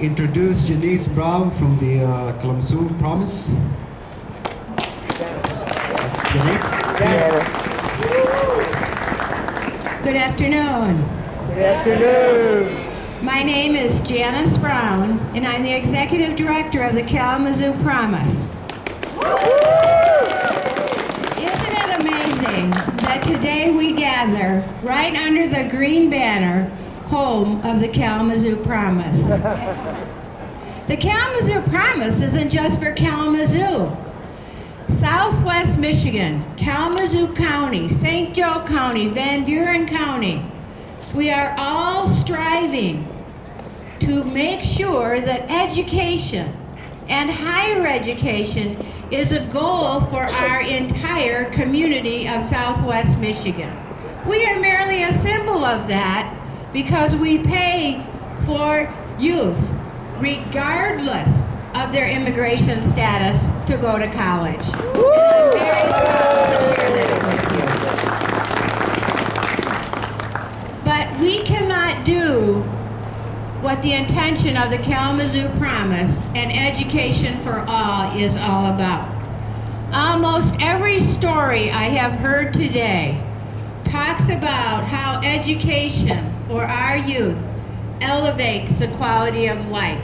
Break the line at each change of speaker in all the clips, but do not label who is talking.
introduce Janice Brown from the Kalamazoo Promise. Janice?
Yes.
Good afternoon.
Good afternoon.
My name is Janice Brown, and I'm the Executive Director of the Kalamazoo Promise. Isn't it amazing that today we gather right under the green banner, home of the Kalamazoo Promise? The Kalamazoo Promise isn't just for Kalamazoo. Southwest Michigan, Kalamazoo County, St. Joe County, Van Buren County, we are all striving to make sure that education and higher education is a goal for our entire community of Southwest Michigan. We are merely a symbol of that because we pay for youth, regardless of their immigration status, to go to college. And I'm very proud to share that with you. But we cannot do what the intention of the Kalamazoo Promise and Education for All is all about. Almost every story I have heard today talks about how education for our youth elevates the quality of life.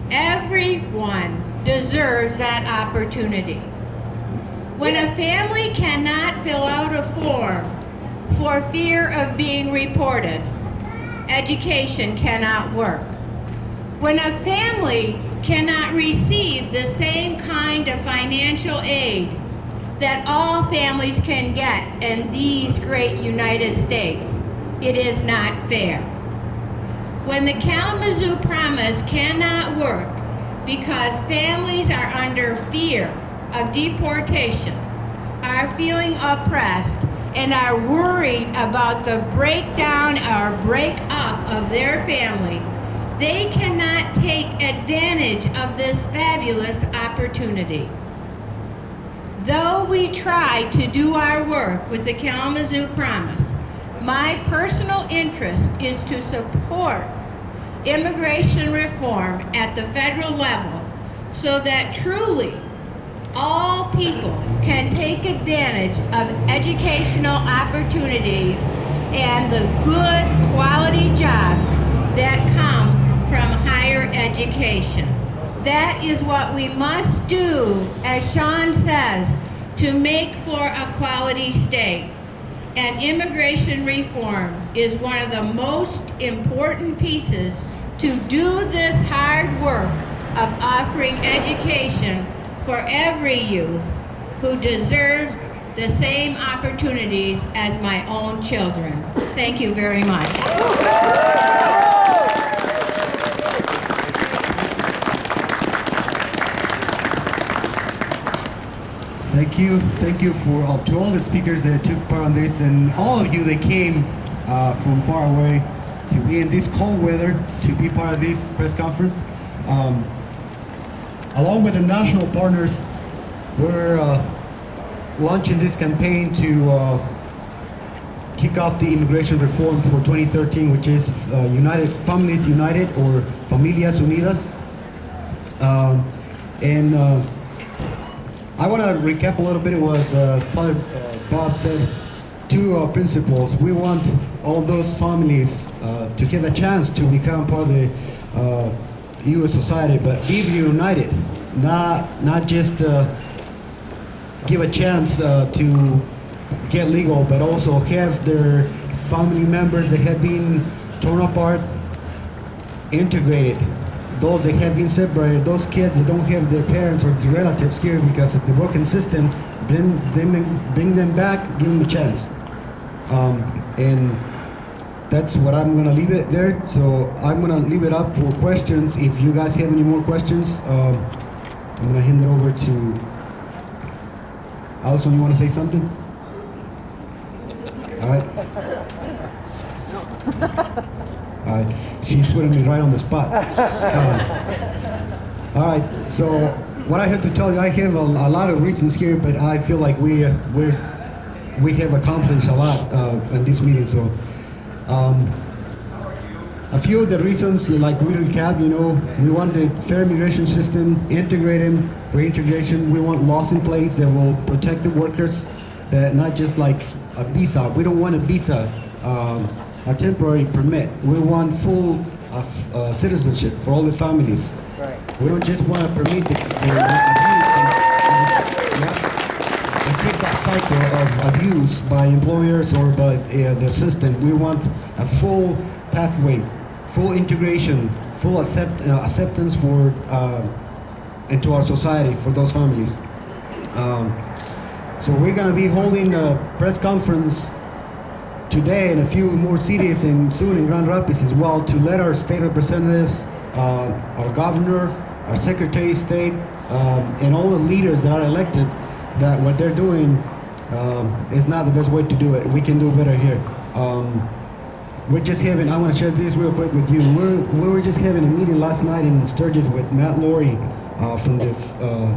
Everyone deserves that opportunity. When a family cannot fill out a form for fear of being reported, education cannot work. When a family cannot receive the same kind of financial aid that all families can get in these great United States, it is not fair. When the Kalamazoo Promise cannot work because families are under fear of deportation, are feeling oppressed, and are worried about the breakdown or break-up of their family, they cannot take advantage of this fabulous opportunity. Though we try to do our work with the Kalamazoo Promise, my personal interest is to support immigration reform at the federal level so that truly all people can take advantage of educational opportunities and the good quality jobs that come from higher education. That is what we must do, as Sean says, to make for a quality state. And immigration reform is one of the most important pieces to do this hard work of offering education for every youth who deserves the same opportunities as my own children. Thank you very much.
Thank you to all the speakers that took part on this, and all of you that came from far away to be in this cold weather to be part of this press conference. Along with the national partners, we're launching this campaign to kick off the immigration reform for 2013, which is Families United or Familias Unidas. I want to recap a little bit of what Father Bob said. Two principles. We want all those families to get a chance to become part of the U.S. society, but be united, not just give a chance to get legal, but also have their family members that have been torn apart integrated. Those that have been separated, those kids that don't have their parents or relatives here because of the broken system, bring them back, give them a chance. And that's what I'm going to leave it there. So I'm going to leave it up for questions. If you guys have any more questions, I'm going to hand it over to Alison. You want to say something? All right. All right. She's putting me right on the spot. All right. So what I have to tell you, I have a lot of reasons here, but I feel like we have accomplished a lot in this meeting. So a few of the reasons, like we recap, we want the fair immigration system, integrate them, reintegration. We want laws in place that will protect the workers, that not just like a visa. We don't want a visa, a temporary permit. We want full citizenship for all the families.
Right.
We don't just want to permit the and keep that cycle of abuse by employers or by the system. We want a full pathway, full integration, full acceptance for into our society for those families. So we're going to be holding a press conference today in a few more cities and soon in Grand Rapids as well to let our state representatives, our governor, our secretary of state, and all the leaders that are elected that what they're doing is not the best way to do it. We can do better here. We're just having, I want to share this real quick with you. We were just having a meeting last night in Sturgis with Matt Laurie from the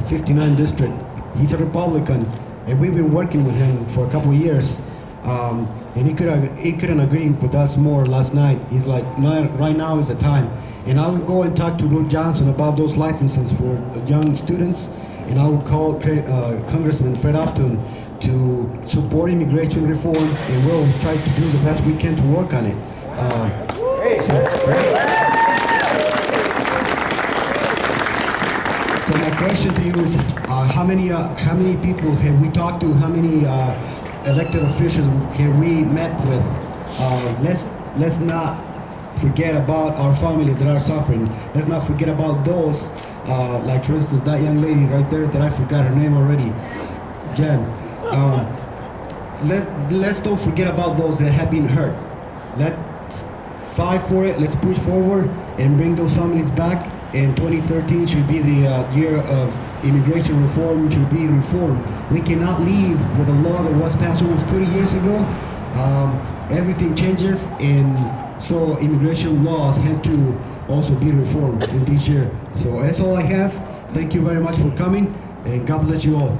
59 district. He's a Republican, and we've been working with him for a couple of years. And he couldn't agree with us more last night. He's like, no, right now is the time. And I will go and talk to Ruth Johnson about those licenses for young students, and I will call Congressman Fred Upton to support immigration reform, and we'll try to do the best we can to work on it. So my question to you is, how many people have we talked to? How many elected officials have we met with? Let's not forget about our families that are suffering. Let's not forget about those, like for instance that young lady right there that I forgot her name already, Jen. Let's don't forget about those that have been hurt. Let's fight for it. Let's push forward and bring those families back. And 2013 should be the year of immigration reform. Should be reformed. We cannot leave with a law that was passed almost 30 years ago. Everything changes, and so immigration laws have to also be reformed in this year. So that's all I have. Thank you very much for coming, and God bless you all.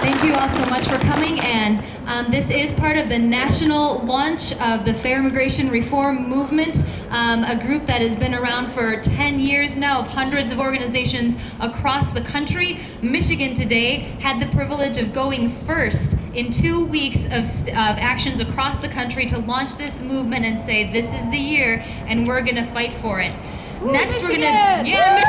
Thank you all so much for coming, and this is part of the national launch of the Fair Immigration Reform Movement, a group that has been around for 10 years now, of hundreds of organizations across the country. Michigan today had the privilege of going first in 2 weeks of actions across the country to launch this movement and say, this is the year, and we're going to fight for it.
Woo,
Next,
Michigan!
Michigan!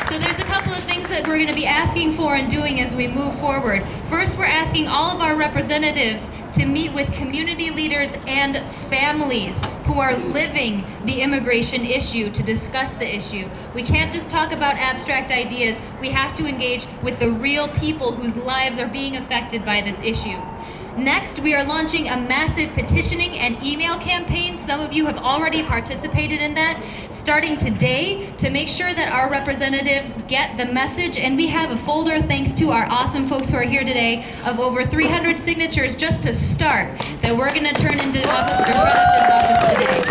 So there's a couple of things that we're going to be asking for and doing as we move forward. First, we're asking all of our representatives to meet with community leaders and families who are living the immigration issue to discuss the issue. We can't just talk about abstract ideas. We have to engage with the real people whose lives are being affected by this issue. Next, we are launching a massive petitioning and email campaign. Some of you have already participated in that, starting today, to make sure that our representatives get the message. And we have a folder, thanks to our awesome folks who are here today, of over 300 signatures just to start, that we're going to turn into Fred Upton's office today.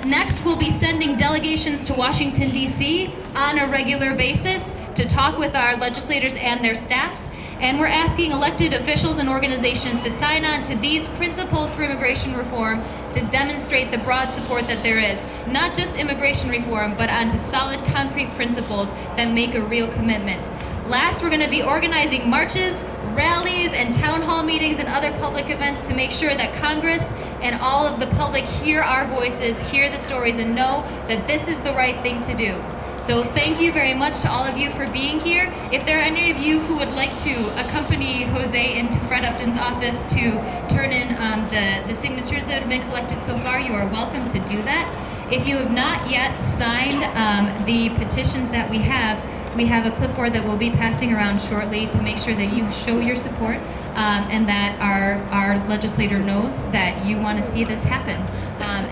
Next, we'll be sending delegations to Washington, D.C. on a regular basis to talk with our legislators and their staffs. And we're asking elected officials and organizations to sign on to these principles for immigration reform to demonstrate the broad support that there is. Not just immigration reform, but onto solid, concrete principles that make a real commitment. Last, we're going to be organizing marches, rallies, and town hall meetings and other public events to make sure that Congress and all of the public hear our voices, hear the stories, and know that this is the right thing to do. So thank you very much to all of you for being here. If there are any of you who would like to accompany Jose into Fred Upton's office to turn in the signatures that have been collected so far, you are welcome to do that. If you have not yet signed the petitions that we have a clipboard that we'll be passing around shortly to make sure that you show your support and that our legislator knows that you want to see this happen.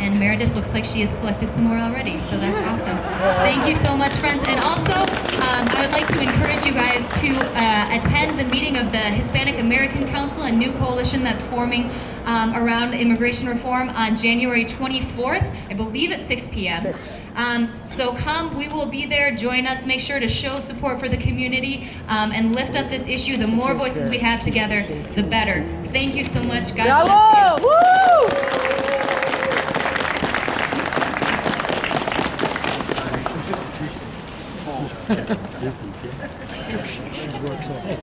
And Meredith looks like she has collected some more already, so that's awesome. Thank you so much, friends. And also, I would like to encourage you guys to attend the meeting of the Hispanic American Council Council, a new coalition that's forming around immigration reform on January 24th, I believe at 6 p.m. So come, we will be there. Join us. Make sure to show support for the community and lift up this issue. The more voices we have together, the better. Thank you so much. God bless you.
Bravo! Woo!